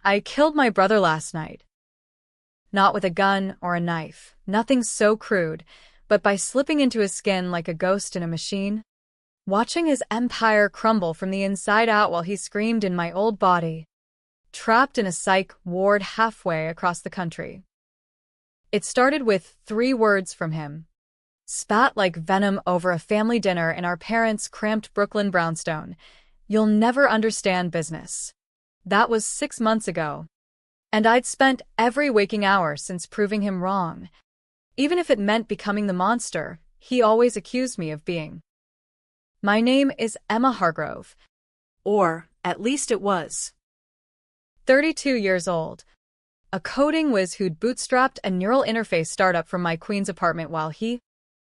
I killed my brother last night. Not with a gun or a knife, nothing so crude, but by slipping into his skin like a ghost in a machine. Watching his empire crumble from the inside out while he screamed in my old body, trapped in a psych ward halfway across the country. It started with 3 words from him. Spat like venom over a family dinner in our parents' cramped Brooklyn brownstone. "You'll never understand business." That was 6 months ago. And I'd spent every waking hour since proving him wrong. Even if it meant becoming the monster he always accused me of being. My name is Emma Hargrove. Or, at least it was. 32 years old. A coding whiz who'd bootstrapped a neural interface startup from my Queens apartment while he,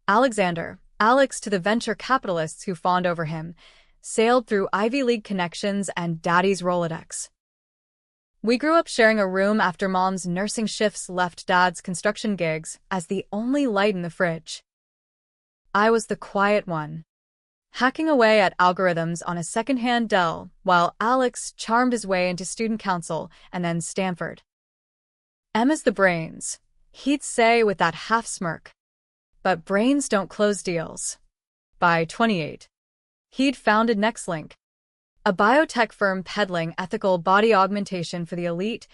Alex to the venture capitalists who fawned over him, sailed through Ivy League connections and Daddy's Rolodex. We grew up sharing a room after Mom's nursing shifts left Dad's construction gigs as the only light in the fridge. I was the quiet one, hacking away at algorithms on a second-hand Dell, while Alex charmed his way into student council and then Stanford. Emma's the brains, he'd say with that half-smirk. But brains don't close deals. By 28, he'd founded NextLink, a biotech firm peddling ethical body augmentation for the elite.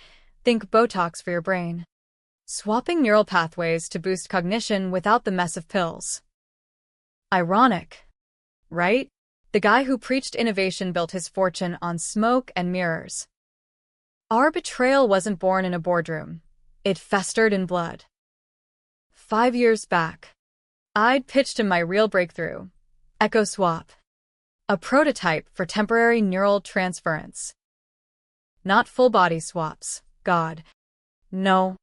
Think Botox for your brain. Swapping neural pathways to boost cognition without the mess of pills. Ironic, right? The guy who preached innovation built his fortune on smoke and mirrors. Our betrayal wasn't born in a boardroom. It festered in blood. 5 years back, I'd pitched him my real breakthrough, EchoSwap, a prototype for temporary neural transference. Not full-body swaps, God. No.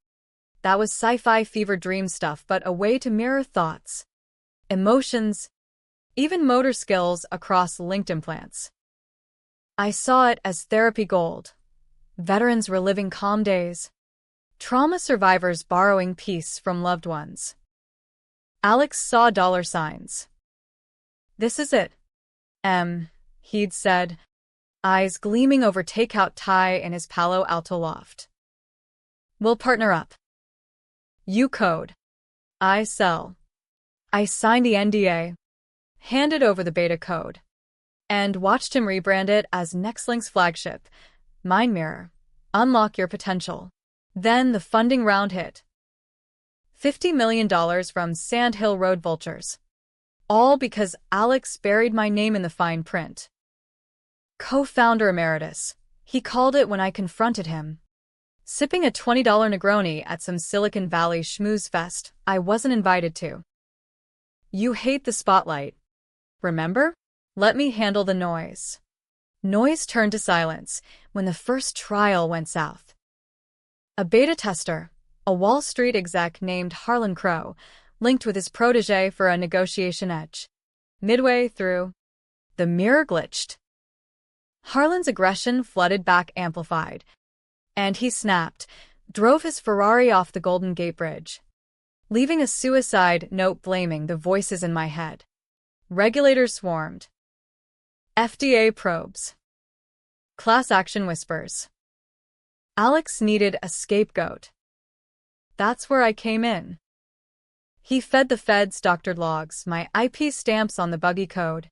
That was sci-fi fever dream stuff, but a way to mirror thoughts, emotions, even motor skills across linked implants. I saw it as therapy gold. Veterans reliving calm days. Trauma survivors borrowing peace from loved ones. Alex saw dollar signs. "This is it, he'd said, eyes gleaming over takeout Thai in his Palo Alto loft. "We'll partner up. You code. I sell." I signed the NDA, handed over the beta code, and watched him rebrand it as NextLink's flagship, Mind Mirror. Unlock your potential. Then the funding round hit. $50 million from Sand Hill Road vultures. All because Alex buried my name in the fine print. Co-founder emeritus, he called it when I confronted him. Sipping a $20 Negroni at some Silicon Valley schmooze fest I wasn't invited to. "You hate the spotlight. Remember? Let me handle the noise." Noise turned to silence when the first trial went south. A beta tester, a Wall Street exec named Harlan Crow, linked with his protege for a negotiation edge. Midway through, the mirror glitched. Harlan's aggression flooded back amplified, and he snapped, drove his Ferrari off the Golden Gate Bridge, leaving a suicide note blaming the voices in my head. Regulators swarmed. FDA probes. Class action whispers. Alex needed a scapegoat. That's where I came in. He fed the feds doctored logs, my IP stamps on the buggy code,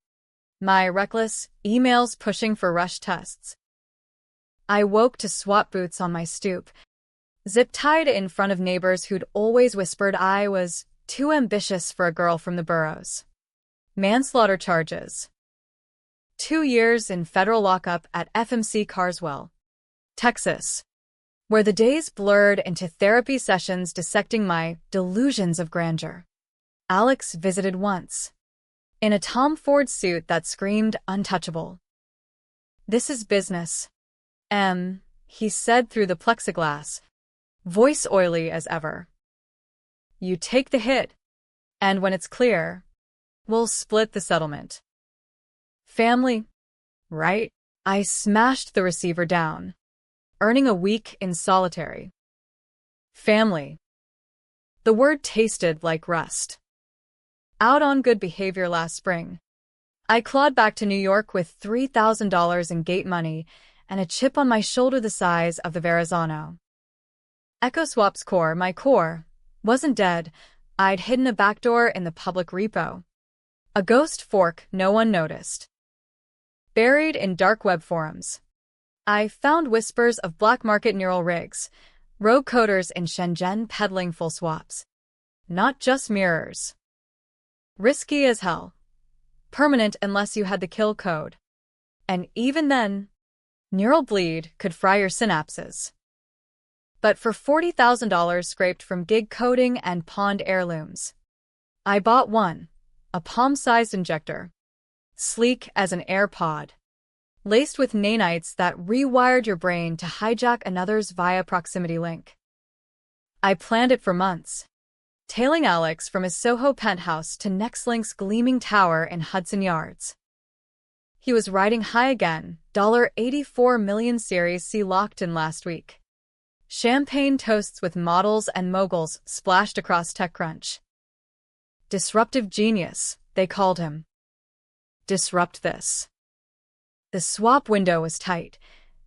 my reckless emails pushing for rush tests. I woke to SWAT boots on my stoop, zip-tied in front of neighbors who'd always whispered I was too ambitious for a girl from the boroughs. Manslaughter charges. 2 years in federal lockup at FMC Carswell, Texas, where the days blurred into therapy sessions dissecting my delusions of grandeur. Alex visited once, in a Tom Ford suit that screamed untouchable. "This is business, he said through the plexiglass, voice oily as ever. "You take the hit, and when it's clear, we'll split the settlement." Family, right? I smashed the receiver down, earning a week in solitary. Family. The word tasted like rust. Out on good behavior last spring, I clawed back to New York with $3,000 in gate money and a chip on my shoulder the size of the Verrazano. EchoSwap's core, my core, wasn't dead. I'd hidden a backdoor in the public repo. A ghost fork no one noticed. Buried in dark web forums. I found whispers of black market neural rigs, rogue coders in Shenzhen peddling full swaps. Not just mirrors. Risky as hell. Permanent unless you had the kill code. And even then, neural bleed could fry your synapses. But for $40,000 scraped from gig coding and pawned heirlooms, I bought one, a palm-sized injector, sleek as an AirPod, laced with nanites that rewired your brain to hijack another's via proximity link. I planned it for months, tailing Alex from his Soho penthouse to Nextlink's gleaming tower in Hudson Yards. He was riding high again, $84 million Series C locked in last week. Champagne toasts with models and moguls splashed across TechCrunch. Disruptive genius, they called him. Disrupt this. The swap window was tight.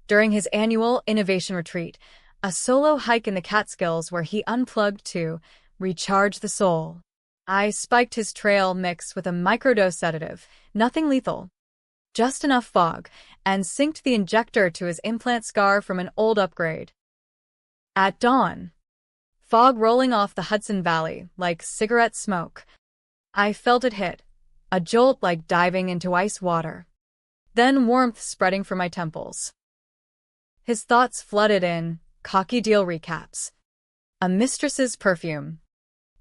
During his annual innovation retreat, a solo hike in the Catskills where he unplugged to recharge the soul, I spiked his trail mix with a microdose sedative, nothing lethal, just enough fog, and synced the injector to his implant scar from an old upgrade. At dawn, fog rolling off the Hudson Valley like cigarette smoke, I felt it hit, a jolt like diving into ice water. Then warmth spreading from my temples. His thoughts flooded in, cocky deal recaps. A mistress's perfume.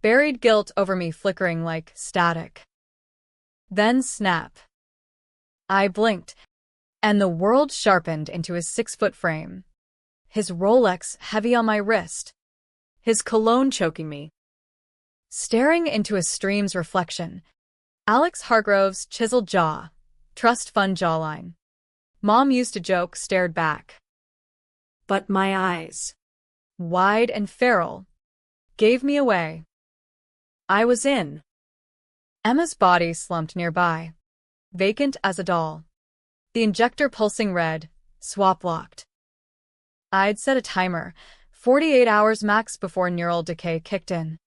Buried guilt over me flickering like static. Then snap. I blinked, and the world sharpened into his 6-foot frame. His Rolex heavy on my wrist. His cologne choking me. Staring into a stream's reflection, Alex Hargrove's chiseled jaw, trust fund jawline. Mom used to joke, stared back. But my eyes, wide and feral, gave me away. I was in. Emma's body slumped nearby, vacant as a doll. The injector pulsing red, swap locked. I'd set a timer, 48 hours max before neural decay kicked in.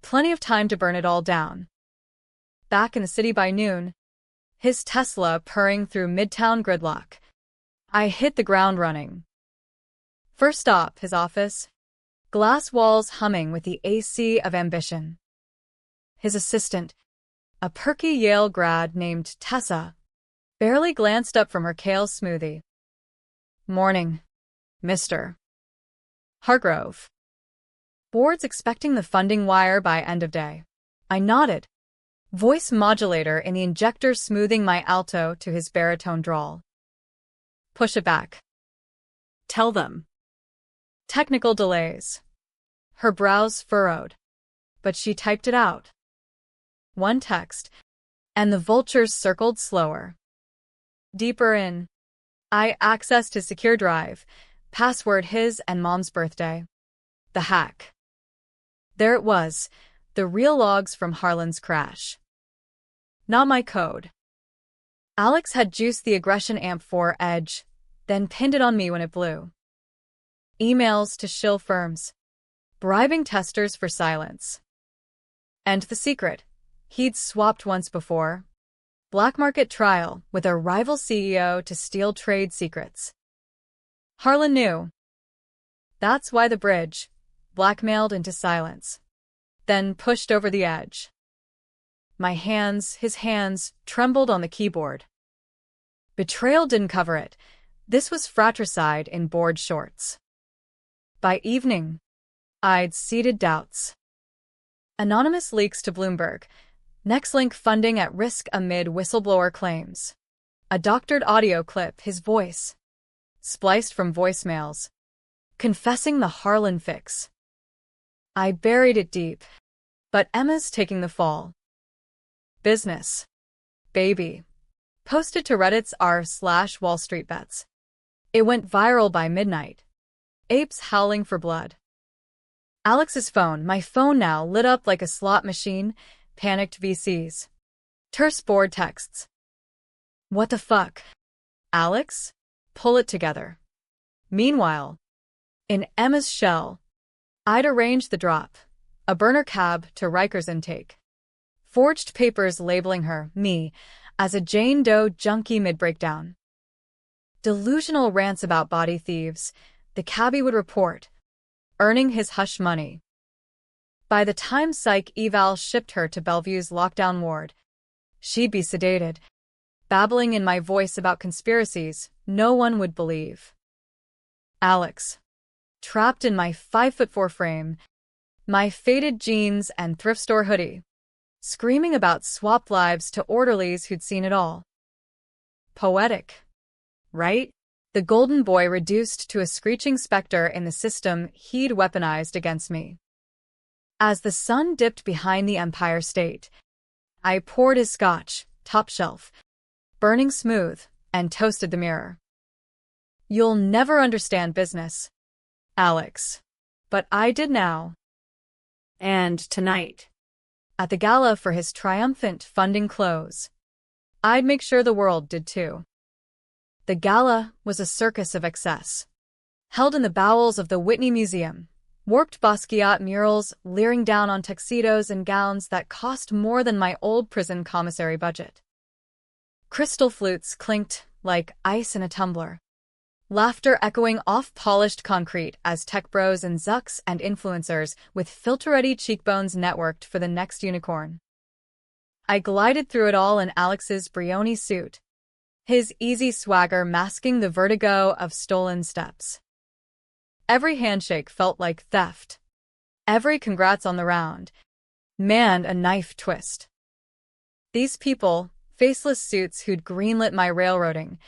Plenty of time to burn it all down. Back in the city by noon, his Tesla purring through midtown gridlock. I hit the ground running. First stop, his office. Glass walls humming with the AC of ambition. His assistant, a perky Yale grad named Tessa, barely glanced up from her kale smoothie. Morning, Mr. Hargrove. Board's expecting the funding wire by end of day. I nodded. Voice modulator in the injector smoothing my alto to his baritone drawl. Push it back. Tell them. Technical delays. Her brows furrowed, but she typed it out. One text, and the vultures circled slower. Deeper in. I accessed his secure drive, password his and Mom's birthday. The hack. There it was, the real logs from Harlan's crash. Not my code. Alex had juiced the aggression amp for Edge, then pinned it on me when it blew. Emails to shill firms. Bribing testers for silence. And the secret. He'd swapped once before. Black market trial with a rival CEO to steal trade secrets. Harlan knew. That's why the bridge, blackmailed into silence. Then pushed over the edge. My hands, his hands, trembled on the keyboard. Betrayal didn't cover it. This was fratricide in board shorts. By evening, I'd seeded doubts. Anonymous leaks to Bloomberg. Nextlink funding at risk amid whistleblower claims. A doctored audio clip, his voice, spliced from voicemails, confessing the Harlan fix. I buried it deep, but Emma's taking the fall. Business. Baby. Posted to Reddit's r/Wall Street Bets. It went viral by midnight. Apes howling for blood. Alex's phone, my phone now, lit up like a slot machine, panicked VCs. Terse board texts. What the fuck? Alex? pull it together. Meanwhile, in Emma's shell, I'd arranged the drop, a burner cab to Riker's intake. Forged papers labeling her, me, as a Jane Doe junkie mid-breakdown. Delusional rants about body thieves, the cabbie would report, earning his hush money. By the time psych eval shipped her to Bellevue's lockdown ward, she'd be sedated, babbling in my voice about conspiracies no one would believe. Alex, trapped in my 5'4" frame, my faded jeans and thrift store hoodie, screaming about swapped lives to orderlies who'd seen it all. Poetic, right? The golden boy reduced to a screeching specter in the system he'd weaponized against me. As the sun dipped behind the Empire State, I poured his scotch, top shelf, burning smooth, and toasted the mirror. You'll never understand business, Alex. But I did now. And tonight, at the gala for his triumphant funding close, I'd make sure the world did too. The gala was a circus of excess, held in the bowels of the Whitney Museum, warped Basquiat murals leering down on tuxedos and gowns that cost more than my old prison commissary budget. Crystal flutes clinked like ice in a tumbler, laughter echoing off polished concrete as tech bros and zucks and influencers with filter-ready cheekbones networked for the next unicorn. I glided through it all in Alex's Brioni suit, his easy swagger masking the vertigo of stolen steps. Every handshake felt like theft. Every congrats on the round, man, a knife twist. These people, faceless suits who'd greenlit my railroading,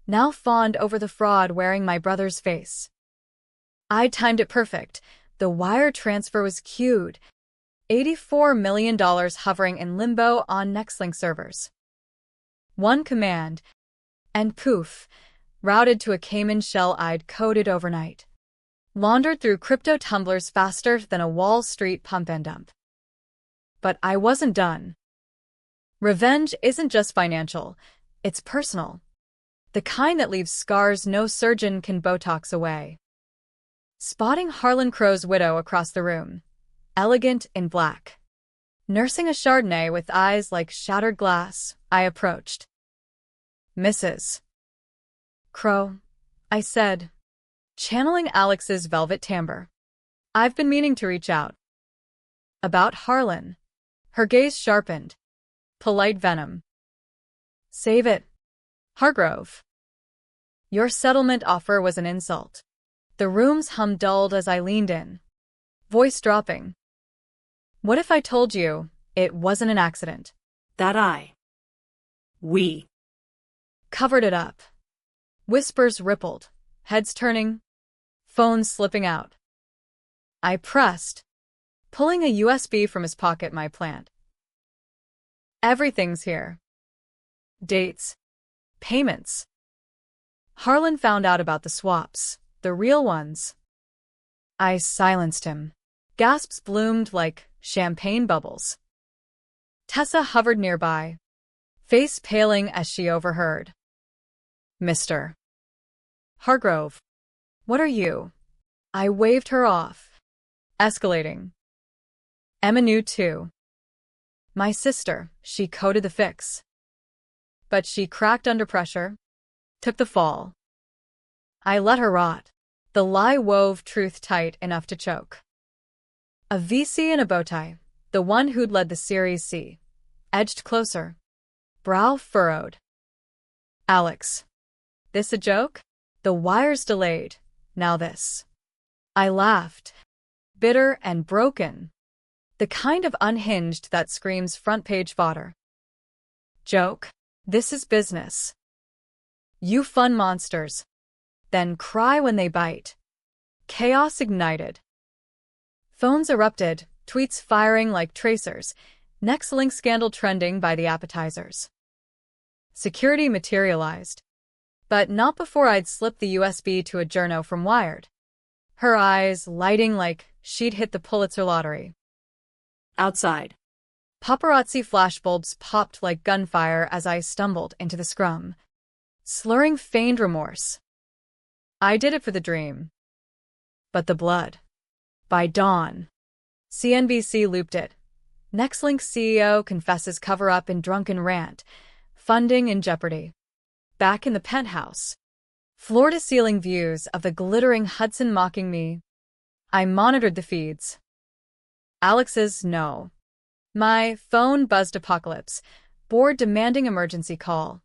now fawned over the fraud wearing my brother's face. I'd timed it perfect. The wire transfer was queued. $84 million hovering in limbo on Nextlink servers. One command, and poof, routed to a Cayman shell I'd coded overnight. Laundered through crypto tumblers faster than a Wall Street pump and dump. But I wasn't done. Revenge isn't just financial, it's personal. The kind that leaves scars no surgeon can Botox away. Spotting Harlan Crow's widow across the room, elegant in black, nursing a Chardonnay with eyes like shattered glass, I approached. Mrs. Crow, I said, channeling Alex's velvet timbre. I've been meaning to reach out. About Harlan. Her gaze sharpened. Polite venom. Save it, Hargrove. Your settlement offer was an insult. The room's hum dulled as I leaned in, voice dropping. What if I told you it wasn't an accident? That we covered it up. Whispers rippled, heads turning, phones slipping out. I pressed, pulling a USB from his pocket, my plant. Everything's here. Dates. Payments. Harlan found out about the swaps, the real ones. I silenced him. Gasps bloomed like champagne bubbles. Tessa hovered nearby, face paling as she overheard. Mr. Hargrove, what are you? I waved her off. Escalating. Emma knew too. My sister, she coded the fix. But she cracked under pressure, took the fall. I let her rot. The lie wove truth tight enough to choke. A VC in a bow tie, the one who'd led the Series C, edged closer, brow furrowed. Alex. This a joke? The wires delayed, now this. I laughed, bitter and broken. The kind of unhinged that screams front-page fodder. Joke? This is business. You fund monsters, then cry when they bite. Chaos ignited. Phones erupted, tweets firing like tracers, Nextlink scandal trending by the appetizers. Security materialized. But not before I'd slipped the USB to a journo from Wired. Her eyes lighting like she'd hit the Pulitzer lottery. Outside. Paparazzi flashbulbs popped like gunfire as I stumbled into the scrum, slurring feigned remorse. I did it for the dream. But the blood. By dawn. CNBC looped it. Nextlink CEO confesses cover-up in drunken rant. Funding in jeopardy. Back in the penthouse. Floor-to-ceiling views of the glittering Hudson mocking me. I monitored the feeds. Alex's no. My phone buzzed apocalypse. Board demanding emergency call.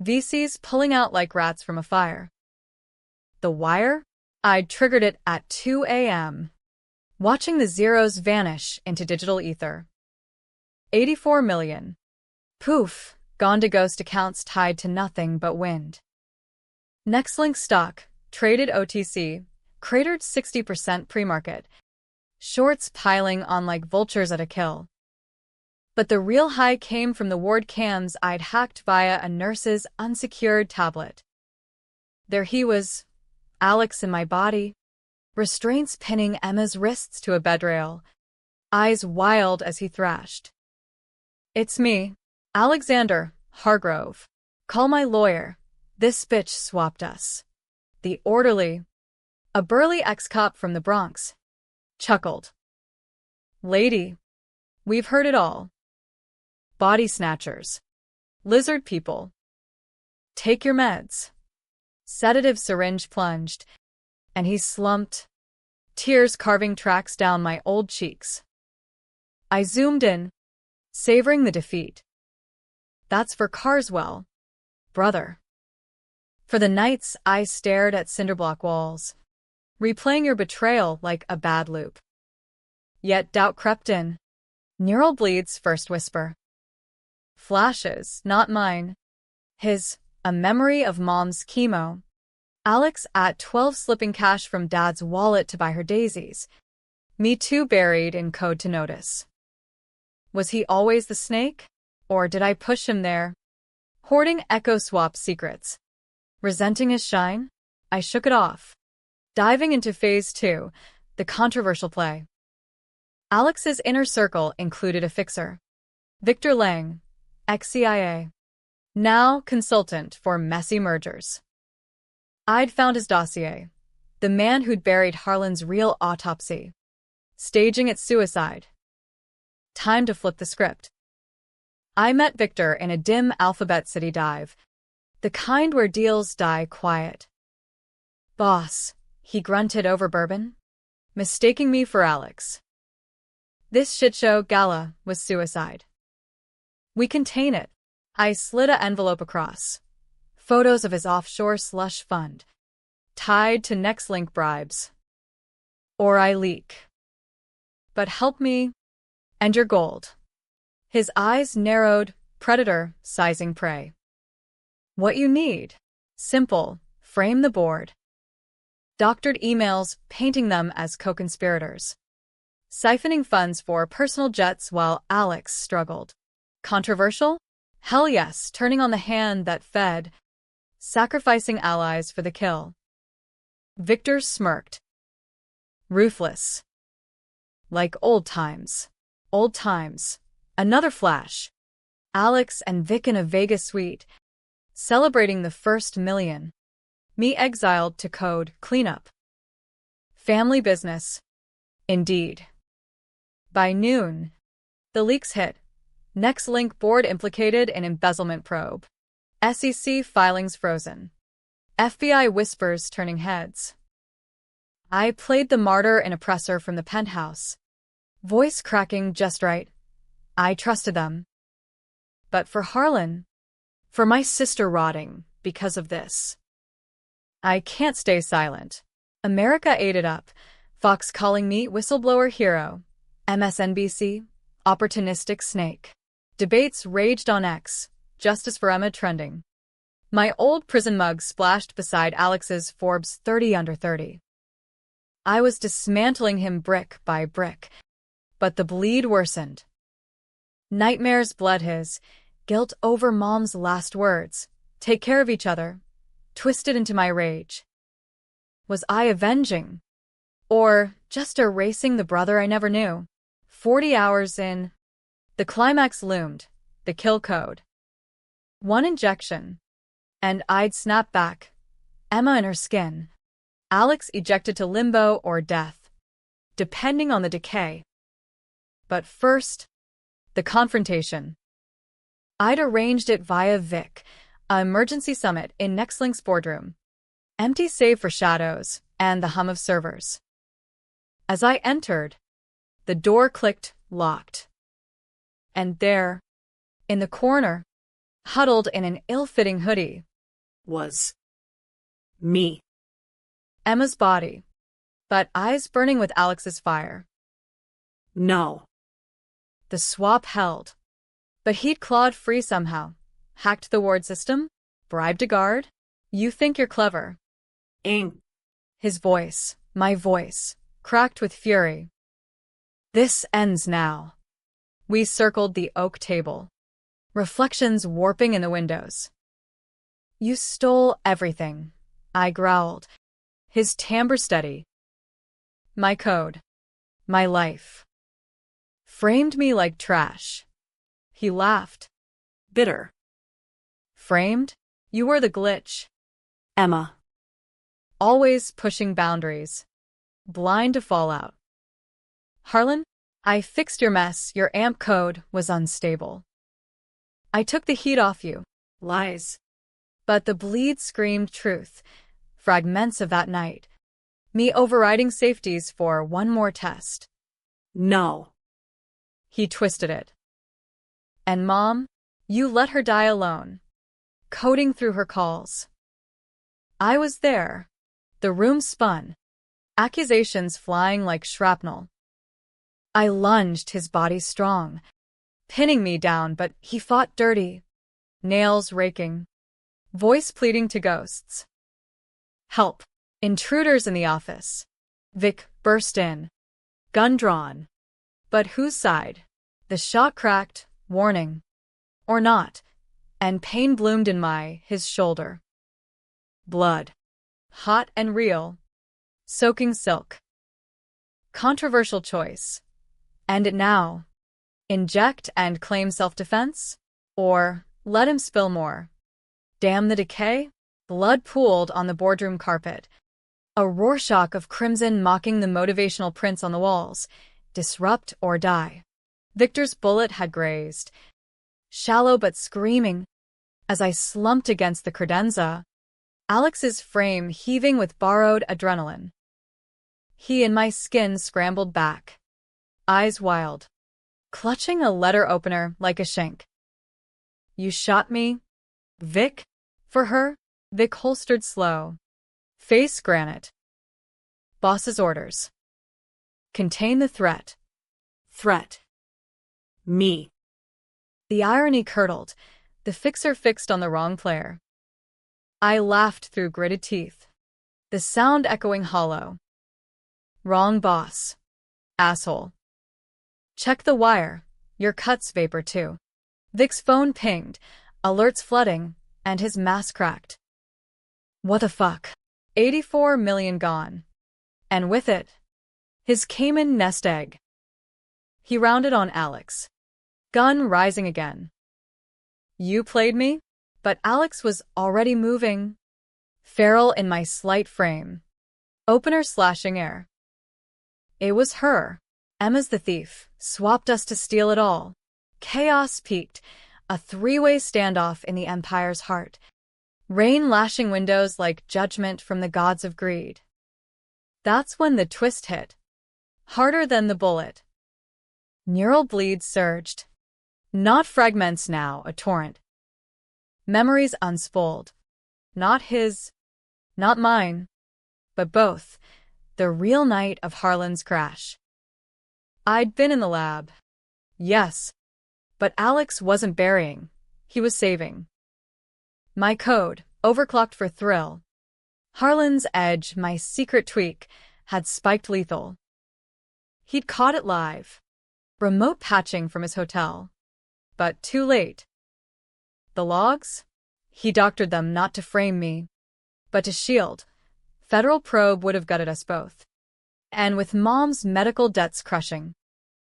VCs pulling out like rats from a fire. The wire? I'd triggered it at 2 a.m. Watching the zeros vanish into digital ether. 84 million. Poof, gone to ghost accounts tied to nothing but wind. Nextlink stock, traded OTC, cratered 60% pre-market. Shorts piling on like vultures at a kill. But the real high came from the ward cams I'd hacked via a nurse's unsecured tablet. There he was, Alex in my body, restraints pinning Emma's wrists to a bedrail, eyes wild as he thrashed. It's me, Alexander Hargrove. Call my lawyer. This bitch swapped us. The orderly, a burly ex-cop from the Bronx, chuckled. Lady, we've heard it all. Body snatchers. Lizard people. Take your meds. Sedative syringe plunged, and he slumped, tears carving tracks down my old cheeks. I zoomed in, savoring the defeat. That's for Carswell, brother. For the nights I stared at cinderblock walls, replaying your betrayal like a bad loop. Yet doubt crept in. Neural bleed's first whisper. Flashes, not mine. His, a memory of mom's chemo. Alex at 12 slipping cash from dad's wallet to buy her daisies. Me too buried in code to notice. Was he always the snake? Or did I push him there? Hoarding Echo Swap secrets. Resenting his shine? I shook it off. Diving into phase 2, the controversial play. Alex's inner circle included a fixer. Victor Lang, ex-CIA. Now consultant for messy mergers. I'd found his dossier. The man who'd buried Harlan's real autopsy. Staging its suicide. Time to flip the script. I met Victor in a dim Alphabet City dive. The kind where deals die quiet. Boss, he grunted over bourbon, mistaking me for Alex. This shitshow gala was suicide. We contain it. I slid an envelope across. Photos of his offshore slush fund. Tied to Nextlink bribes. Or I leak. But help me, and your gold. His eyes narrowed, predator, sizing prey. What you need. Simple, frame the board. Doctored emails, painting them as co-conspirators. Siphoning funds for personal jets while Alex struggled. Controversial? Hell yes, turning on the hand that fed. Sacrificing allies for the kill. Victor smirked. Ruthless. Like old times. Old times. Another flash. Alex and Vic in a Vegas suite. Celebrating the first million. Me exiled to code cleanup. Family business. Indeed. By noon, the leaks hit. Nextlink board implicated in embezzlement probe. SEC filings frozen. FBI whispers turning heads. I played the martyr and oppressor from the penthouse. Voice cracking just right. I trusted them. But for Harlan, for my sister rotting because of this, I can't stay silent. America ate it up. Fox calling me whistleblower hero. MSNBC, opportunistic snake. Debates raged on X. Justice for Emma trending. My old prison mug splashed beside Alex's Forbes 30 under 30. I was dismantling him brick by brick, but the bleed worsened. Nightmares bled his, guilt over mom's last words. Take care of each other. Twisted into my rage. Was I avenging? Or just erasing the brother I never knew? 40 hours in. The climax loomed. The kill code. One injection. And I'd snap back. Emma in her skin. Alex ejected to limbo or death, depending on the decay. But first, the confrontation. I'd arranged it via Vic, an emergency summit in Nextlink's boardroom. Empty save for shadows and the hum of servers. As I entered, the door clicked, locked. And there, in the corner, huddled in an ill-fitting hoodie, was me. Emma's body, but eyes burning with Alex's fire. No. The swap held, but he'd clawed free somehow. Hacked the ward system? Bribed a guard? You think you're clever. Ain't. His voice, my voice, cracked with fury. This ends now. We circled the oak table, reflections warping in the windows. You stole everything, I growled, his timbre steady. My code, my life. Framed me like trash. He laughed. Bitter. Framed? You were the glitch. Emma. Always pushing boundaries. Blind to fallout. Harlan, I fixed your mess. Your AMP code was unstable. I took the heat off you. Lies. But the bleed screamed truth. Fragments of that night. Me overriding safeties for one more test. No. He twisted it. And Mom, you let her die alone. Coding through her calls. I was there. The room spun. Accusations flying like shrapnel. I lunged, his body strong, pinning me down, but he fought dirty. Nails raking. Voice pleading to ghosts. Help. Intruders in the office. Vic burst in. Gun drawn. But whose side? The shot cracked, warning. Or not. And pain bloomed in his shoulder. Blood. Hot and real. Soaking silk. Controversial choice. End it now. Inject and claim self-defense? Or let him spill more? Damn the decay? Blood pooled on the boardroom carpet. A Rorschach of crimson mocking the motivational prints on the walls. Disrupt or die. Victor's bullet had grazed. Shallow but screaming. As I slumped against the credenza, Alex's frame heaving with borrowed adrenaline. He and my skin scrambled back. Eyes wild. Clutching a letter opener like a shank. You shot me? Vic? For her? Vic holstered slow. Face granite. Boss's orders. Contain the threat. Threat. Me. The irony curdled. The fixer fixed on the wrong player. I laughed through gritted teeth. The sound echoing hollow. Wrong boss. Asshole. Check the wire. Your cuts vapor too. Vic's phone pinged, alerts flooding, and his mask cracked. What the fuck? 84 million gone. And with it, his Cayman nest egg. He rounded on Alex. Gun rising again. You played me? But Alex was already moving. Feral in my slight frame. Opener slashing air. It was her. Emma's the thief. Swapped us to steal it all. Chaos peaked. A three-way standoff in the Empire's heart. Rain lashing windows like judgment from the gods of greed. That's when the twist hit. Harder than the bullet. Neural bleed surged. Not fragments now, a torrent. Memories unspooled. Not his, not mine, but both. The real night of Harlan's crash. I'd been in the lab. Yes. But Alex wasn't burying. He was saving. My code, overclocked for thrill. Harlan's edge, my secret tweak, had spiked lethal. He'd caught it live. Remote patching from his hotel. But too late. The logs? He doctored them not to frame me, but to shield. Federal probe would have gutted us both. And with Mom's medical debts crushing,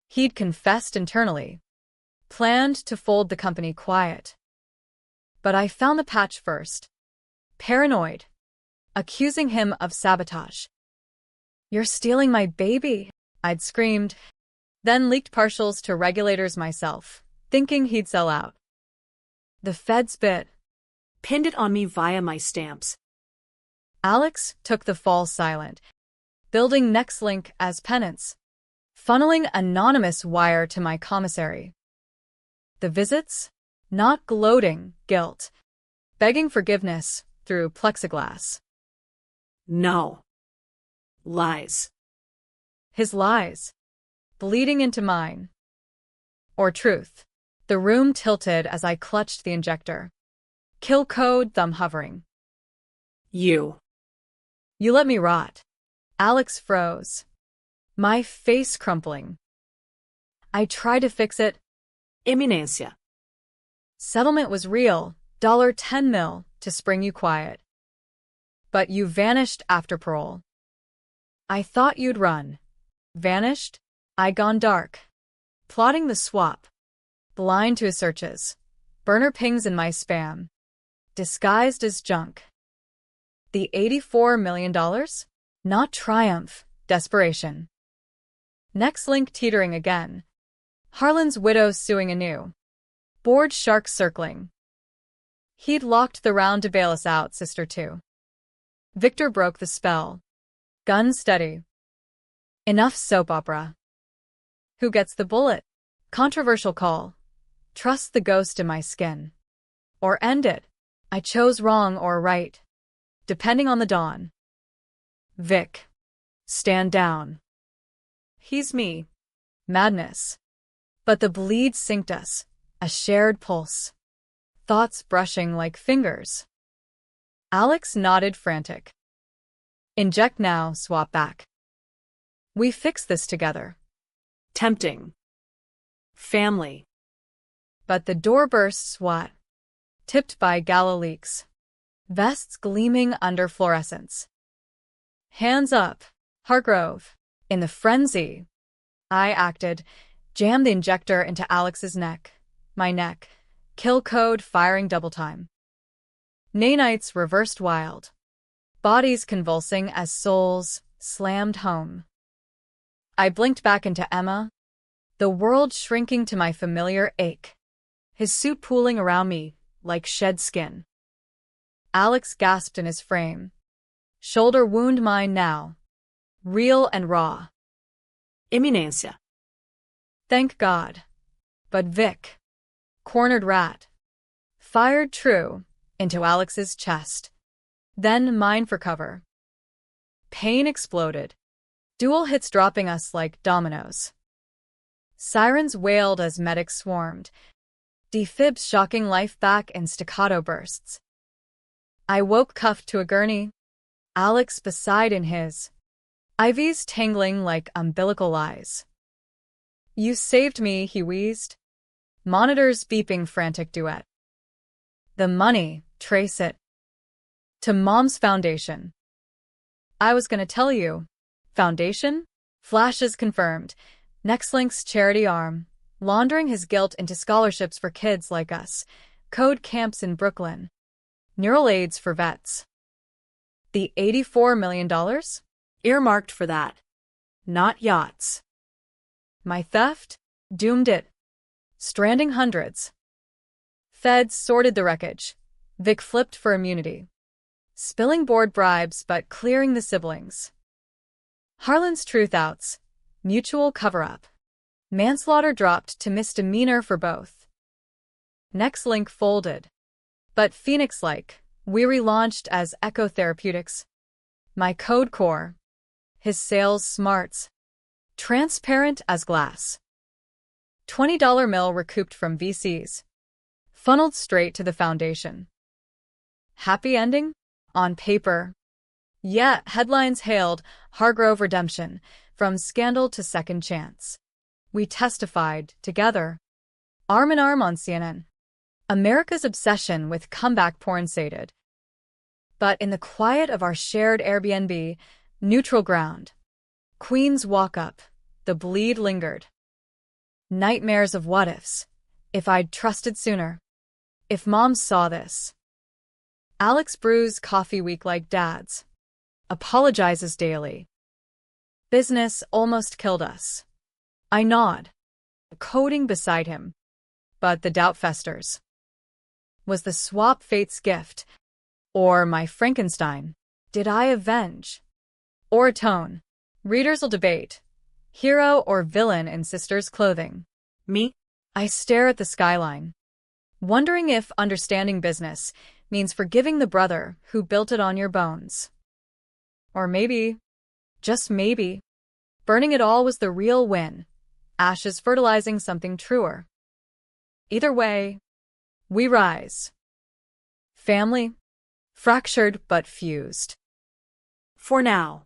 he'd confessed internally. Planned to fold the company quiet. But I found the patch first. Paranoid. accusing him of sabotage. "You're stealing my baby," I'd screamed, then leaked partials to regulators myself, thinking he'd sell out. The feds bit. Pinned it on me via my stamps. Alex took the fall silent, building Nextlink as penance, funneling anonymous wire to my commissary. The visits? Not gloating, guilt. Begging forgiveness through plexiglass. No. Lies. His lies. Bleeding into mine. Or truth. The room tilted as I clutched the injector. Kill code, thumb hovering. You. You let me rot. Alex froze. My face crumpling. I tried to fix it. Immunancia. Settlement was real, $10 million to spring you quiet. But you vanished after parole. I thought you'd run. Vanished? I gone dark. Plotting the swap. Blind to his searches. Burner pings in my spam. Disguised as junk. The $84 million? Not triumph, desperation. Nextlink teetering again. Harlan's widow suing anew. Bored sharks circling. He'd locked the round to bail us out, sister too. Victor broke the spell. Gun steady. Enough soap opera. Who gets the bullet? Controversial call. Trust the ghost in my skin. Or end it. I chose wrong or right. Depending on the dawn. Vic. Stand down. He's me. Madness. But the bleed synced us. A shared pulse. Thoughts brushing like fingers. Alex nodded frantic. Inject now, swap back. We fix this together. Tempting. Family. But the door burst SWAT. Tipped by gala leaks. Vests gleaming under fluorescence. Hands up, Hargrove. In the frenzy, I acted, jammed the injector into Alex's neck. My neck. Kill code firing double time. Nanites reversed wild. Bodies convulsing as souls slammed home. I blinked back into Emma, the world shrinking to my familiar ache. His suit pooling around me like shed skin. Alex gasped in his frame. Shoulder wound mine now. Real and raw. Immunancia. Thank God. But Vic. Cornered rat. Fired true into Alex's chest. Then mine for cover. Pain exploded. Dual hits dropping us like dominoes. Sirens wailed as medics swarmed. Defibs shocking life back in staccato bursts. I woke cuffed to a gurney. Alex beside in his. IVs tangling like umbilical lies. You saved me, he wheezed. Monitors beeping frantic duet. The money, trace it. To Mom's foundation. I was gonna tell you. Foundation? Flashes confirmed. Nextlink's charity arm. Laundering his guilt into scholarships for kids like us. Code camps in Brooklyn. Neural aids for vets. The $84 million? Earmarked for that. Not yachts. My theft? Doomed it. Stranding hundreds. Feds sorted the wreckage. Vic flipped for immunity. Spilling board bribes but clearing the siblings. Harlan's truth outs. Mutual cover-up. Manslaughter dropped to misdemeanor for both. Nextlink folded. But Phoenix-like, we relaunched as Echo Therapeutics. My code core. His sales smarts. Transparent as glass. $20 mil recouped from VCs. Funneled straight to the foundation. Happy ending? On paper. Yeah, headlines hailed Hargrove redemption, from scandal to second chance. We testified, together. Arm in arm on CNN. America's obsession with comeback porn sated. But in the quiet of our shared Airbnb, neutral ground. Queen's walk up. The bleed lingered. Nightmares of what-ifs. If I'd trusted sooner. If Mom saw this. Alex brews coffee weak like dads. Apologizes daily. Business almost killed us. I nod, coding beside him. But the doubt festers. Was the swap fate's gift? Or my Frankenstein? Did I avenge? Or atone? Readers'll debate. Hero or villain in sister's clothing? Me? I stare at the skyline, wondering if understanding business means forgiving the brother who built it on your bones. Or maybe, just maybe, burning it all was the real win, ashes fertilizing something truer. Either way, we rise. Family, fractured but fused. For now.